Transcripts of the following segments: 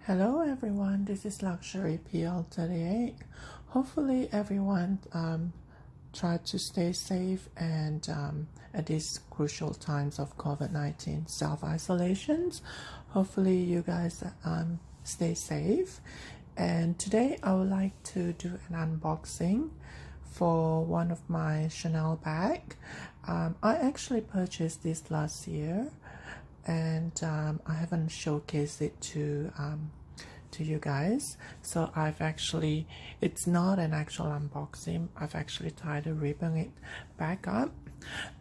Hello everyone, this is Luxury PL38. Hopefully everyone tried to stay safe and at these crucial times of COVID-19 self-isolations. Hopefully you guys stay safe. And today I would like to do an unboxing for one of my Chanel bag. I actually purchased this last year, and I haven't showcased it to you guys, so it's not an actual unboxing. I've actually tied a ribbon it back up,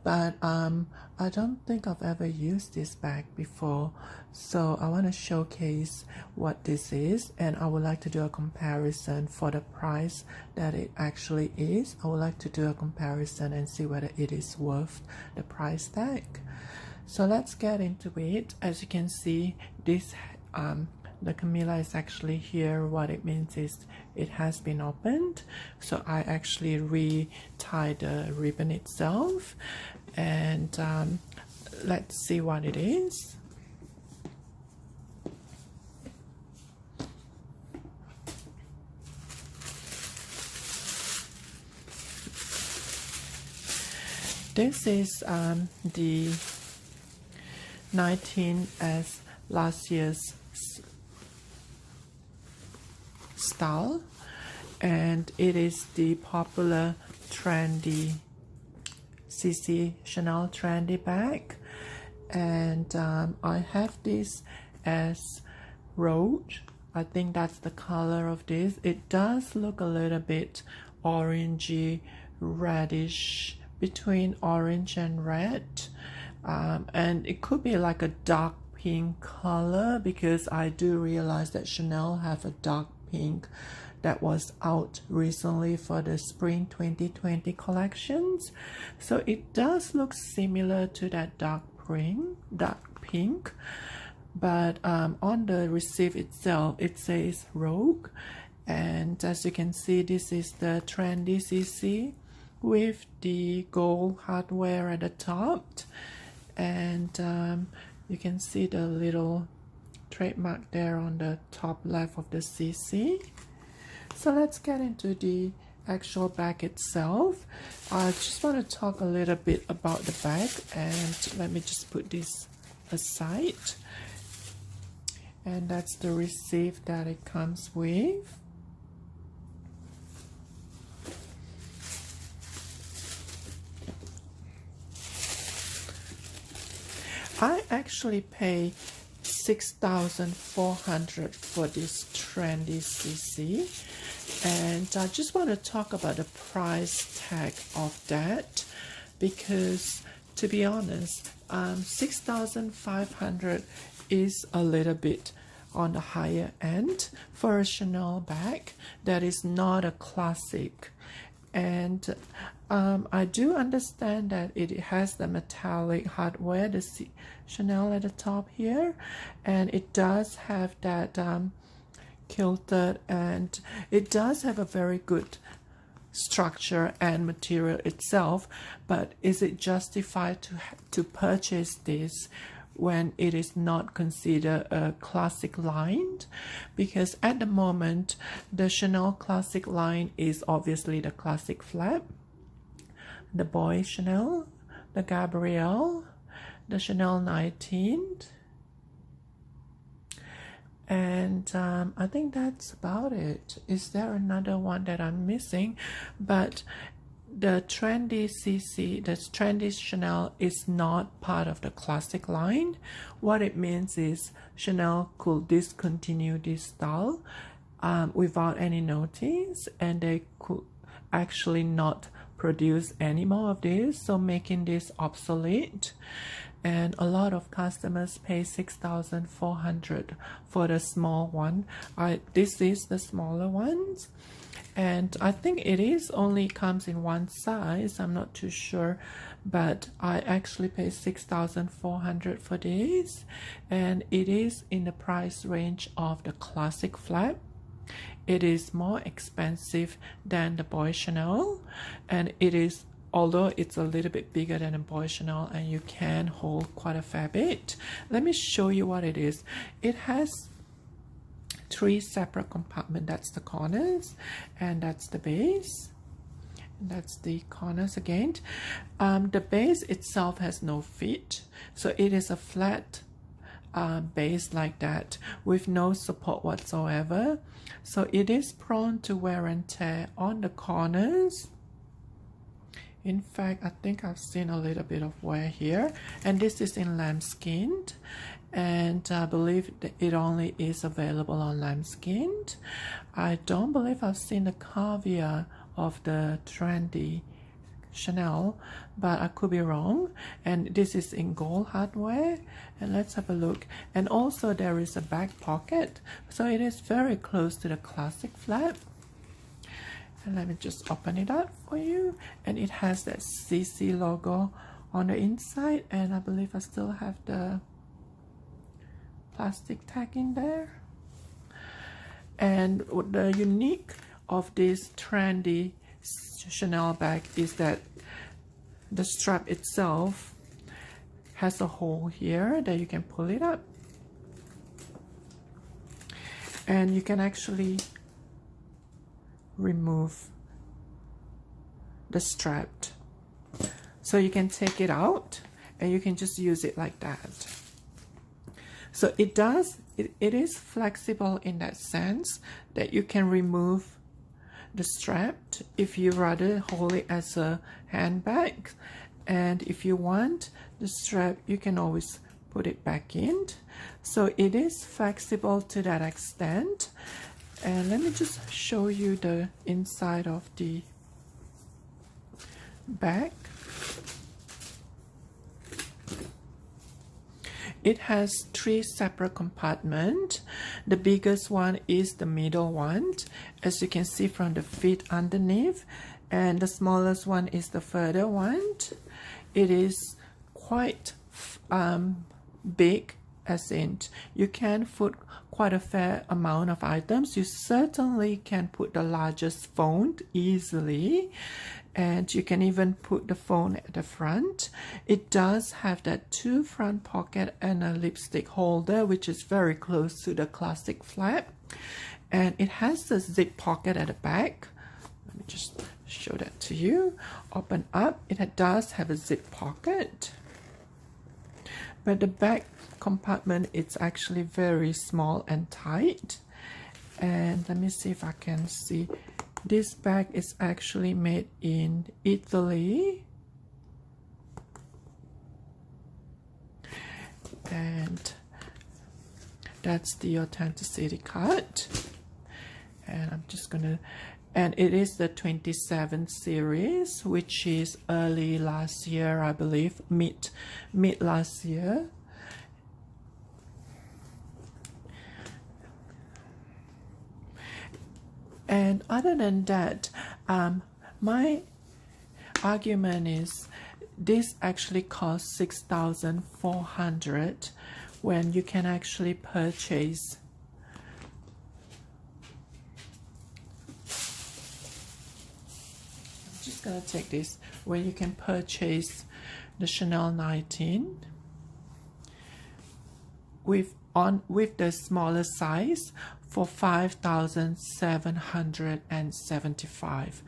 but I don't think I've ever used this bag before, so I want to showcase what this is, and I would like to do a comparison for the price that it actually is. I would like to do a comparison and see whether it is worth the price tag. So let's get into it. As you can see, this the Camilla is actually here. What it means is it has been opened. So I actually re-tied the ribbon itself, and let's see what it is. This is the 19 as last year's style, and it is the popular Trendy CC Chanel Trendy bag, and I have this as road. I think that's the color of this. It does look a little bit orangey reddish, between orange and red. And it could be like a dark pink color, because I do realize that Chanel have a dark pink that was out recently for the spring 2020 collections. So it does look similar to that dark pink, but on the receipt itself it says Rogue, and as you can see, this is the Trendy CC with the gold hardware at the top, and you can see the little trademark there on the top left of the CC. So let's get into the actual bag itself. I just want to talk a little bit about the bag, and let me just put this aside. And that's the receipt that it comes with. I actually pay $6,400 for this Trendy CC, and I just want to talk about the price tag of that, because to be honest, $6,500 is a little bit on the higher end for a Chanel bag that is not a classic. And I do understand that it has the metallic hardware, the Chanel at the top here, and it does have that kilted, and it does have a very good structure and material itself. But is it justified to purchase this when it is not considered a classic line? Because at the moment the Chanel classic line is obviously the classic flap, the Boy Chanel, the Gabrielle, the Chanel 19, and I think that's about it. Is there another one that I'm missing? But the Trendy CC, the Trendy Chanel, is not part of the classic line. What it means is Chanel could discontinue this style without any notice, and they could actually not produce any more of this, so making this obsolete. And a lot of customers pay $6,400 for the small one. This is the smaller ones, and I think it is only comes in one size. I'm not too sure, but I actually pay $6,400 for this, and it is in the price range of the classic flap. It is more expensive than the Boy Chanel, and it is, although it's a little bit bigger than a Boy Chanel, and you can hold quite a fair bit. Let me show you what it is. It has 3 separate compartments. That's the corners, and that's the base. That's the corners again. The base itself has no fit, so it is a flat base like that with no support whatsoever, so it is prone to wear and tear on the corners. In fact, I think I've seen a little bit of wear here, and this is in lambskin, and I believe that it only is available on lambskin. I don't believe I've seen the caviar of the Trendy Chanel, but I could be wrong. And this is in gold hardware, and let's have a look. And also there is a back pocket, so it is very close to the classic flap. And let me just open it up for you, and it has that CC logo on the inside, and I believe I still have the plastic tag in there. And the unique of this Trendy Chanel bag is that the strap itself has a hole here that you can pull it up, and you can actually remove the strap, so you can take it out and you can just use it like that. So it is flexible in that sense that you can remove the strap if you rather hold it as a handbag, and if you want the strap you can always put it back in. So it is flexible to that extent. And let me just show you the inside of the bag. It has 3 separate compartments. The biggest one is the middle one, as you can see from the feet underneath, and the smallest one is the further one. It is quite big, as in you can put quite a fair amount of items. You certainly can put the largest phone easily, and you can even put the phone at the front. It does have that 2 front pocket and a lipstick holder, which is very close to the classic flap, and it has a zip pocket at the back. Let me just show that to you. Open up, it does have a zip pocket, but the back compartment it's actually very small and tight. And let me see if I can see. This bag is actually made in Italy, and that's the authenticity card. And I'm just gonna, and it is the 27 series, which is early last year, I believe, mid last year. And other than that, my argument is this actually costs $6,400 when you can actually purchase I'm just gonna take this, when you can purchase the Chanel 19 with the smaller size for $5,775.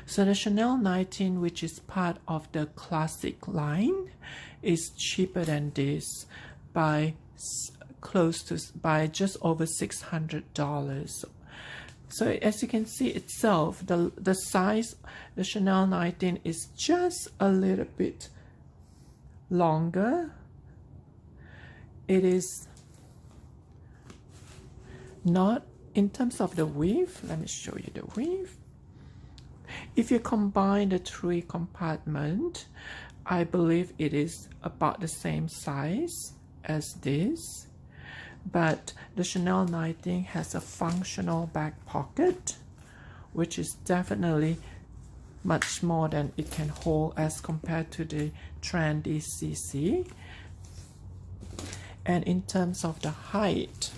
So the Chanel 19, which is part of the classic line, is cheaper than this by just over $600. So as you can see itself, the size, the Chanel 19 is just a little bit longer. It is not in terms of the width. Let me show you the width. If you combine the 3 compartments, I believe it is about the same size as this, but the Chanel 19 has a functional back pocket, which is definitely much more than it can hold as compared to the Trendy CC. And in terms of the height,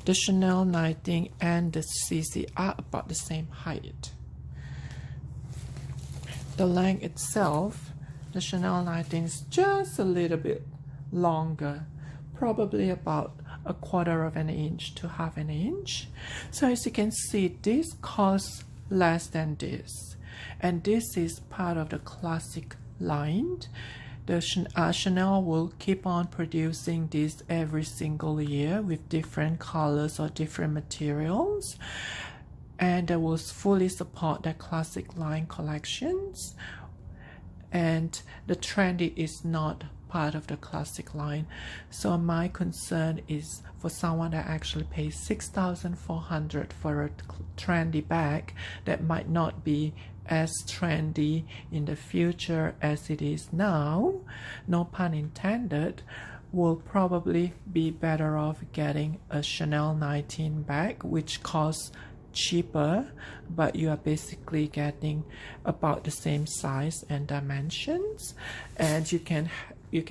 the Chanel 19 and the CC are about the same height. The length itself, the Chanel 19 is just a little bit longer, probably about 1/4 of an inch to 1/2 an inch. So as you can see, this costs less than this, and this is part of the classic line. The Chanel will keep on producing this every single year with different colors or different materials, and they will fully support their classic line collections. And the Trendy is not part of the classic line. So my concern is for someone that actually pays $6,400 for a trendy bag that might not be as trendy in the future as it is now, no pun intended, will probably be better off getting a Chanel 19 bag, which costs cheaper, but you are basically getting about the same size and dimensions, and you can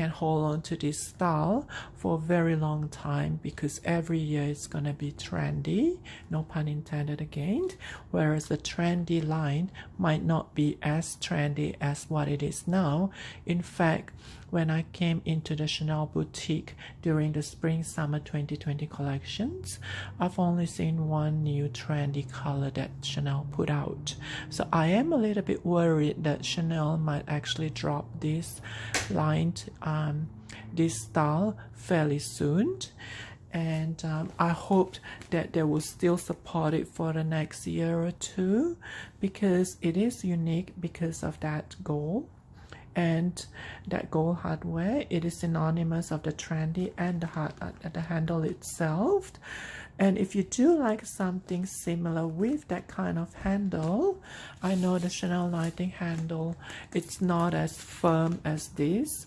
hold on to this style for a very long time, because every year it's going to be trendy, no pun intended again, whereas the trendy line might not be as trendy as what it is now. In fact, when I came into the Chanel boutique during the spring summer 2020 collections, I've only seen one new trendy color that Chanel put out. So I am a little bit worried that Chanel might actually drop this line, this style fairly soon. And I hope that they will still support it for the next year or two, because it is unique because of that gold. And that gold hardware, it is synonymous of the trendy and the handle itself. And if you do like something similar with that kind of handle, I know the Chanel 19 handle, it's not as firm as this.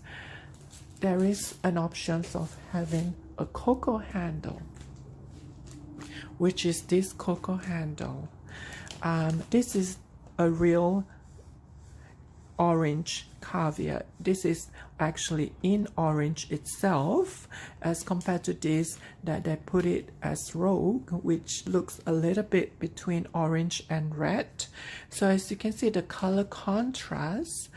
There is an option of having a Coco handle, which is this Coco handle. This is a real orange caveat. This is actually in orange itself, as compared to this that they put it as rogue, which looks a little bit between orange and red. So as you can see, the color contrast,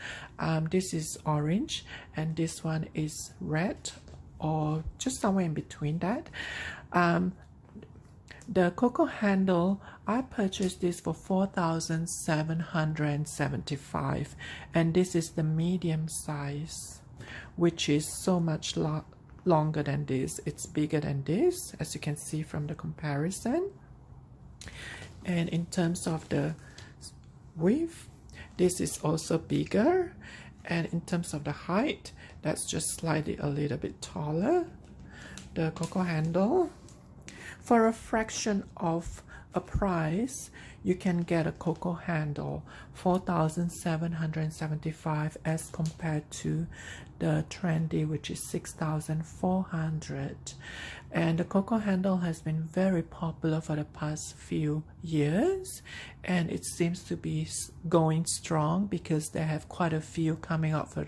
this is orange and this one is red, or just somewhere in between that. The Coco handle, I purchased this for $4,775, and this is the medium size, which is so much longer than this. It's bigger than this, as you can see from the comparison. And in terms of the width, this is also bigger, and in terms of the height, that's just slightly a little bit taller. The Coco handle, for a fraction of a price, you can get a Coco handle, $4,775, as compared to the Trendy, which is $6,400. And the Coco handle has been very popular for the past few years, and it seems to be going strong because they have quite a few coming up for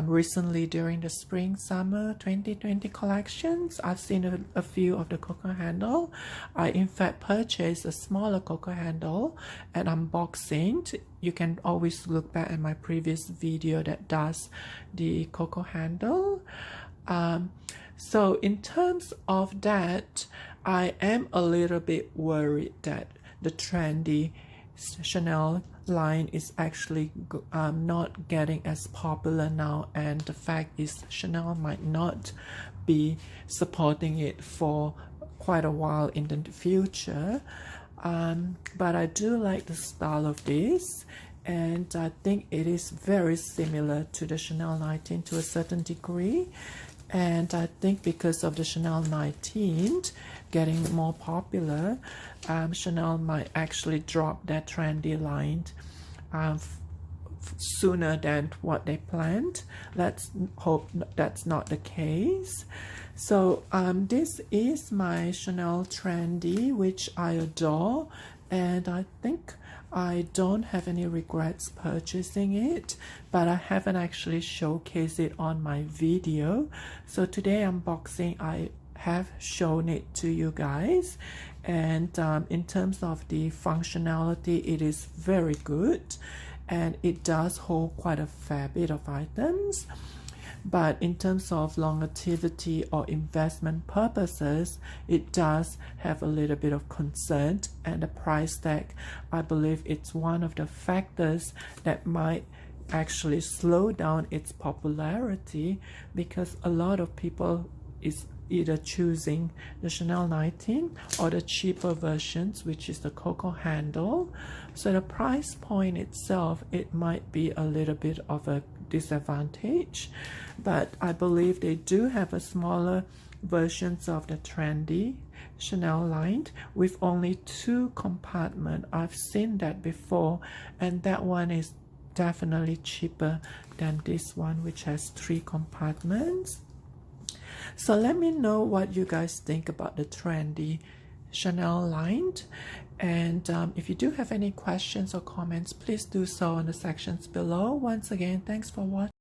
recently during the spring summer 2020 collections. I've seen a few of the Coco handle. I in fact purchased a smaller Coco handle and unboxing. You can always look back at my previous video that does the Coco handle. So in terms of that, I am a little bit worried that the trendy Chanel line is actually not getting as popular now, and the fact is Chanel might not be supporting it for quite a while in the future. But I do like the style of this, and I think it is very similar to the Chanel 19 to a certain degree. And I think because of the Chanel 19 getting more popular, Chanel might actually drop that trendy line sooner than what they planned. Let's hope that's not the case. So this is my Chanel Trendy, which I adore, and I think I don't have any regrets purchasing it, but I haven't actually showcased it on my video. So today unboxing, I have shown it to you guys, and in terms of the functionality, it is very good, and it does hold quite a fair bit of items. but in terms of longevity or investment purposes, it does have a little bit of concern, and the price tag, I believe it's one of the factors that might actually slow down its popularity, because a lot of people is either choosing the Chanel 19 or the cheaper versions, which is the Coco Handle. So the price point itself, it might be a little bit of a disadvantage, but I believe they do have a smaller versions of the Trendy Chanel line with only 2 compartments. I've seen that before, and that one is definitely cheaper than this one, which has 3 compartments. So let me know what you guys think about the Trendy Chanel line, and if you do have any questions or comments, please do so in the sections below. Once again, thanks for watching.